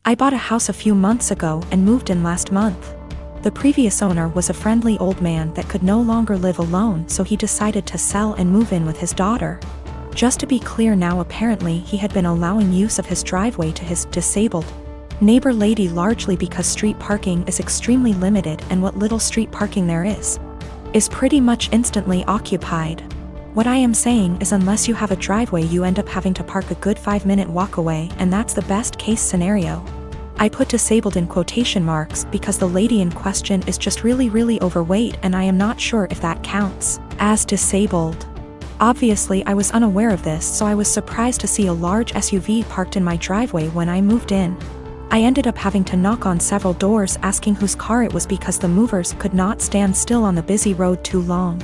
I bought a house a few months ago and moved in last month. The previous owner was a friendly old man that could no longer live alone, so he decided to sell and move in with his daughter. Just to be clear now, apparently he had been allowing use of his driveway to his disabled neighbor lady, largely because street parking is extremely limited, and what little street parking there is pretty much instantly occupied. What I am saying is, unless you have a driveway, you end up having to park a good 5-minute walk away, and that's the best case scenario. I put disabled in quotation marks because the lady in question is just really overweight, and I am not sure if that counts as disabled. Obviously I was unaware of this, so I was surprised to see a large SUV parked in my driveway when I moved in. I ended up having to knock on several doors asking whose car it was because the movers could not stand still on the busy road too long.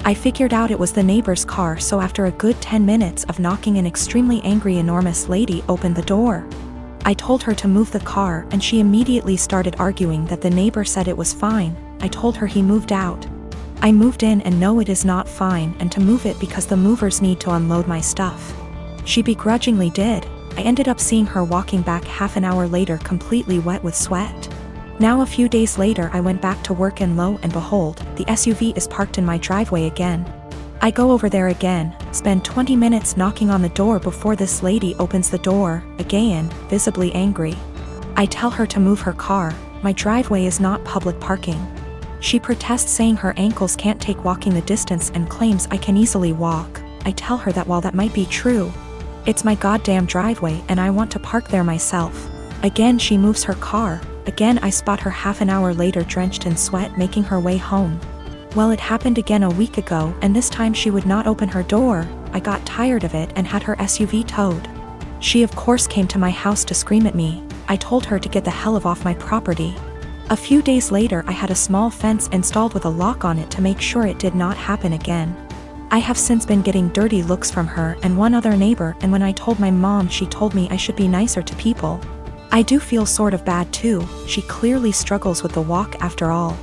I figured out it was the neighbor's car, so after a good 10 minutes of knocking, an extremely angry enormous lady opened the door. I told her to move the car, and she immediately started arguing that the neighbor said it was fine. I told her he moved out. I moved in, and no, it is not fine, and to move it because the movers need to unload my stuff. She begrudgingly did. I ended up seeing her walking back half an hour later, completely wet with sweat. Now a few days later I went back to work, and lo and behold, the SUV is parked in my driveway again. I go over there again, spend 20 minutes knocking on the door before this lady opens the door, again, visibly angry. I tell her to move her car. My driveway is not public parking. She protests, saying her ankles can't take walking the distance, and claims I can easily walk. I tell her that while that might be true, it's my goddamn driveway and I want to park there myself. Again she moves her car. Again I spot her half an hour later drenched in sweat making her way home. Well, it happened again a week ago, and this time she would not open her door. I got tired of it and had her SUV towed. She of course came to my house to scream at me. I told her to get the hell off my property. A few days later I had a small fence installed with a lock on it to make sure it did not happen again. I have since been getting dirty looks from her and one other neighbor, and when I told my mom, she told me I should be nicer to people. I do feel sort of bad too. She clearly struggles with the walk after all.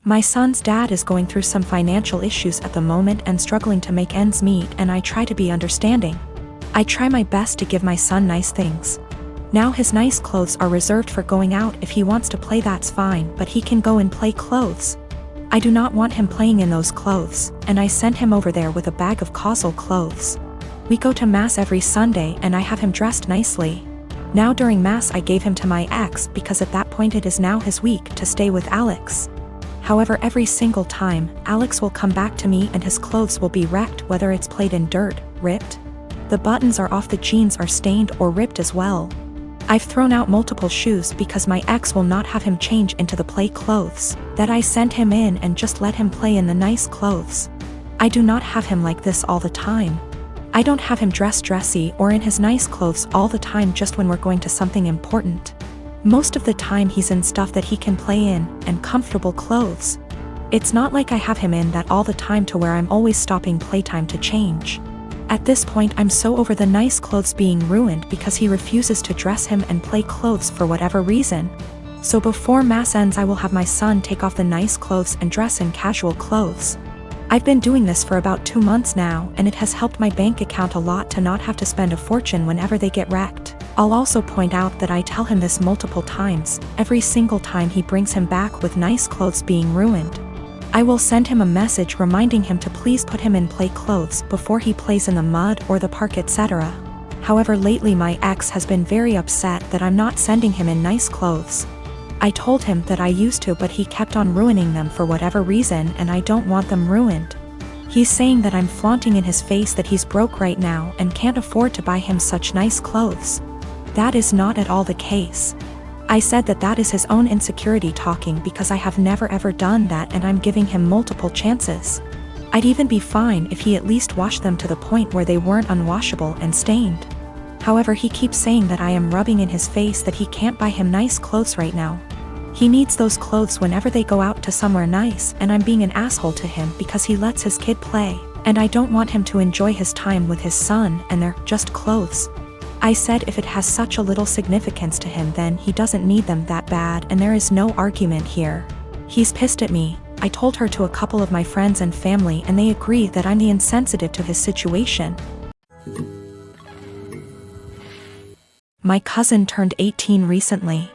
My son's dad is going through some financial issues at the moment and struggling to make ends meet, and I try to be understanding. I try my best to give my son nice things. Now his nice clothes are reserved for going out. If he wants to play, that's fine, but he can go and play clothes. I do not want him playing in those clothes, and I sent him over there with a bag of causal clothes. We go to mass every Sunday and I have him dressed nicely. Now during mass I gave him to my ex because at that point it is now his week to stay with Alex. However, every single time, Alex will come back to me and his clothes will be wrecked, whether it's played in dirt, ripped. The buttons are off, the jeans are stained or ripped as well. I've thrown out multiple shoes because my ex will not have him change into the play clothes that I sent him in and just let him play in the nice clothes. I do not have him like this all the time. I don't have him dressed dressy or in his nice clothes all the time, just when we're going to something important. Most of the time he's in stuff that he can play in, and comfortable clothes. It's not like I have him in that all the time to where I'm always stopping playtime to change. At this point I'm so over the nice clothes being ruined because he refuses to dress him and play clothes for whatever reason. So before mass ends I will have my son take off the nice clothes and dress in casual clothes. I've been doing this for about 2 months now, and it has helped my bank account a lot to not have to spend a fortune whenever they get wrecked. I'll also point out that I tell him this multiple times. Every single time he brings him back with nice clothes being ruined, I will send him a message reminding him to please put him in play clothes before he plays in the mud or the park, etc. However, lately my ex has been very upset that I'm not sending him in nice clothes. I told him that I used to, but he kept on ruining them for whatever reason, and I don't want them ruined. He's saying that I'm flaunting in his face that he's broke right now and can't afford to buy him such nice clothes. That is not at all the case. I said that that is his own insecurity talking because I have never ever done that, and I'm giving him multiple chances. I'd even be fine if he at least washed them to the point where they weren't unwashable and stained. However, he keeps saying that I am rubbing in his face that he can't buy him nice clothes right now. He needs those clothes whenever they go out to somewhere nice, and I'm being an asshole to him because he lets his kid play, and I don't want him to enjoy his time with his son and they're just clothes. I said if it has such a little significance to him then he doesn't need them that bad, and there is no argument here. He's pissed at me. I told her to a couple of my friends and family and they agree that I'm the insensitive to his situation. My cousin turned 18 recently.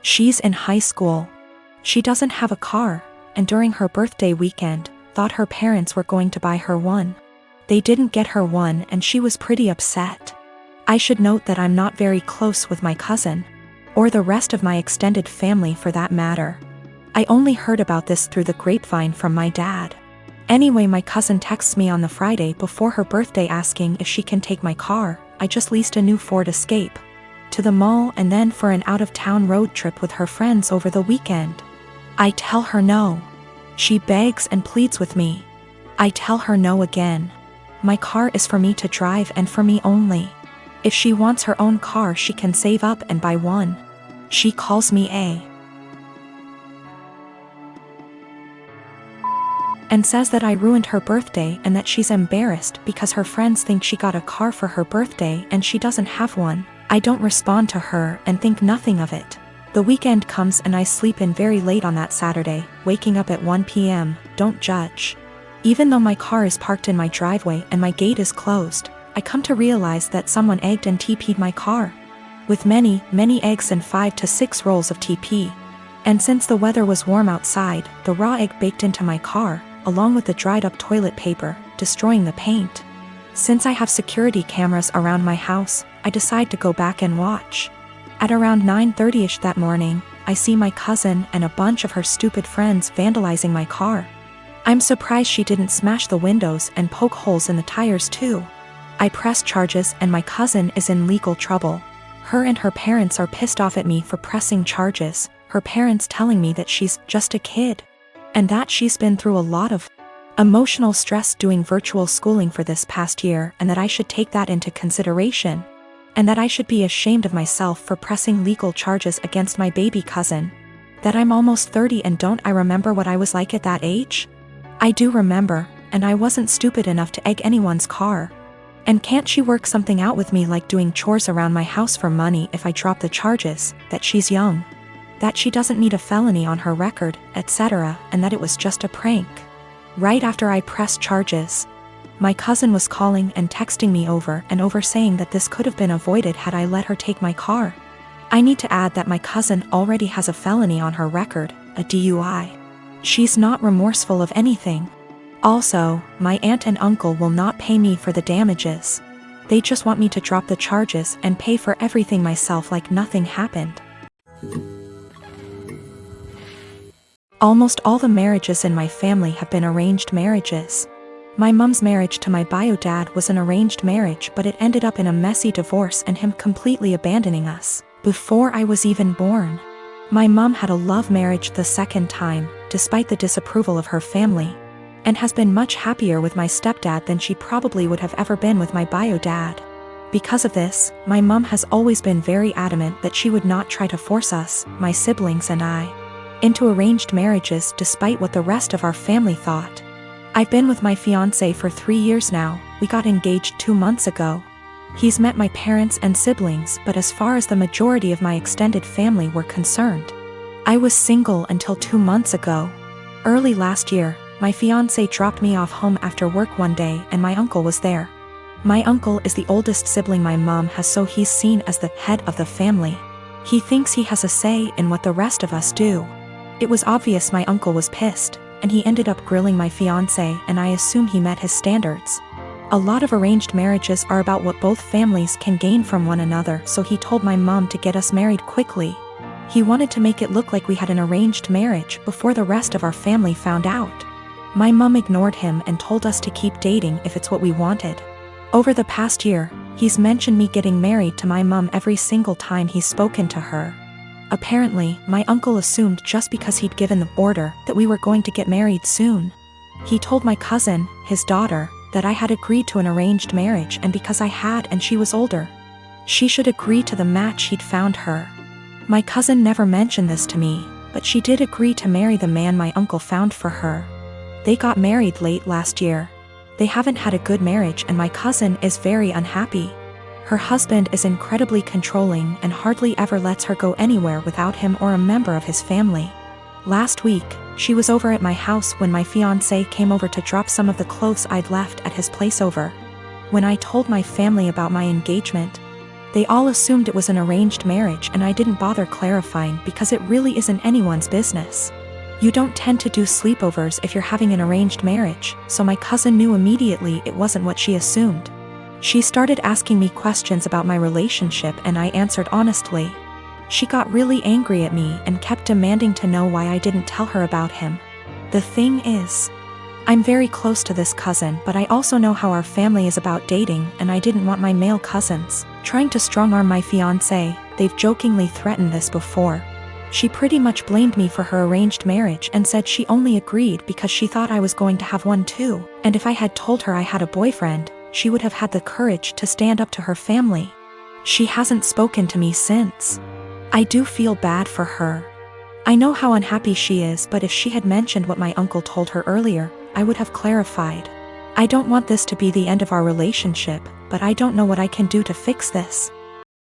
She's in high school. She doesn't have a car, and during her birthday weekend, thought her parents were going to buy her one. They didn't get her one and she was pretty upset. I should note that I'm not very close with my cousin, or the rest of my extended family for that matter. I only heard about this through the grapevine from my dad. Anyway, my cousin texts me on the Friday before her birthday asking if she can take my car. I just leased a new Ford Escape, to the mall and then for an out-of-town road trip with her friends over the weekend. I tell her no. She begs and pleads with me. I tell her no again. My car is for me to drive and for me only. If she wants her own car, she can save up and buy one. She calls me and says that I ruined her birthday and that she's embarrassed because her friends think she got a car for her birthday and she doesn't have one. I don't respond to her and think nothing of it. The weekend comes and I sleep in very late on that Saturday, waking up at 1 p.m., don't judge. Even though my car is parked in my driveway and my gate is closed, I come to realize that someone egged and TP'd my car. With many, many eggs and 5 to 6 rolls of TP. And since the weather was warm outside, the raw egg baked into my car, along with the dried up toilet paper, destroying the paint. Since I have security cameras around my house, I decide to go back and watch. At around 9:30ish that morning, I see my cousin and a bunch of her stupid friends vandalizing my car. I'm surprised she didn't smash the windows and poke holes in the tires too. I press charges and my cousin is in legal trouble. Her and her parents are pissed off at me for pressing charges, her parents telling me that she's just a kid, and that she's been through a lot of emotional stress doing virtual schooling for this past year and that I should take that into consideration, and that I should be ashamed of myself for pressing legal charges against my baby cousin. That I'm almost 30 and don't I remember what I was like at that age? I do remember, and I wasn't stupid enough to egg anyone's car. And can't she work something out with me like doing chores around my house for money if I drop the charges, that she's young, that she doesn't need a felony on her record, etc., and that it was just a prank. Right after I pressed charges, my cousin was calling and texting me over and over saying that this could have been avoided had I let her take my car. I need to add that my cousin already has a felony on her record, a DUI. She's not remorseful of anything. Also, my aunt and uncle will not pay me for the damages. They just want me to drop the charges and pay for everything myself like nothing happened. Almost all the marriages in my family have been arranged marriages. My mom's marriage to my bio dad was an arranged marriage, but it ended up in a messy divorce and him completely abandoning us before I was even born. My mom had a love marriage the second time, despite the disapproval of her family, and has been much happier with my stepdad than she probably would have ever been with my bio dad. Because of this, my mom has always been very adamant that she would not try to force us, my siblings and I, into arranged marriages despite what the rest of our family thought. I've been with my fiancé for 3 years now. We got engaged 2 months ago. He's met my parents and siblings, but as far as the majority of my extended family were concerned, I was single until 2 months ago. Early last year, my fiancé dropped me off home after work one day and my uncle was there. My uncle is the oldest sibling my mom has, so he's seen as the head of the family. He thinks he has a say in what the rest of us do. It was obvious my uncle was pissed, and he ended up grilling my fiancé, and I assume he met his standards. A lot of arranged marriages are about what both families can gain from one another, so he told my mom to get us married quickly. He wanted to make it look like we had an arranged marriage before the rest of our family found out. My mom ignored him and told us to keep dating if it's what we wanted. Over the past year, he's mentioned me getting married to my mom every single time he's spoken to her. Apparently, my uncle assumed just because he'd given the order that we were going to get married soon. He told my cousin, his daughter, that I had agreed to an arranged marriage, and because I had and she was older, she should agree to the match he'd found her. My cousin never mentioned this to me, but she did agree to marry the man my uncle found for her. They got married late last year. They haven't had a good marriage and my cousin is very unhappy. Her husband is incredibly controlling and hardly ever lets her go anywhere without him or a member of his family. Last week, she was over at my house when my fiancé came over to drop some of the clothes I'd left at his place over. When I told my family about my engagement, They all assumed it was an arranged marriage and I didn't bother clarifying because it really isn't anyone's business. You don't tend to do sleepovers if you're having an arranged marriage, so my cousin knew immediately it wasn't what she assumed. She started asking me questions about my relationship and I answered honestly. She got really angry at me and kept demanding to know why I didn't tell her about him. The thing is, I'm very close to this cousin, but I also know how our family is about dating, and I didn't want my male cousins trying to strong-arm my fiancé. They've jokingly threatened this before. She pretty much blamed me for her arranged marriage and said she only agreed because she thought I was going to have one too, and if I had told her I had a boyfriend, she would have had the courage to stand up to her family. She hasn't spoken to me since. I do feel bad for her. I know how unhappy she is, but if she had mentioned what my uncle told her earlier, I would have clarified. I don't want this to be the end of our relationship, but I don't know what I can do to fix this.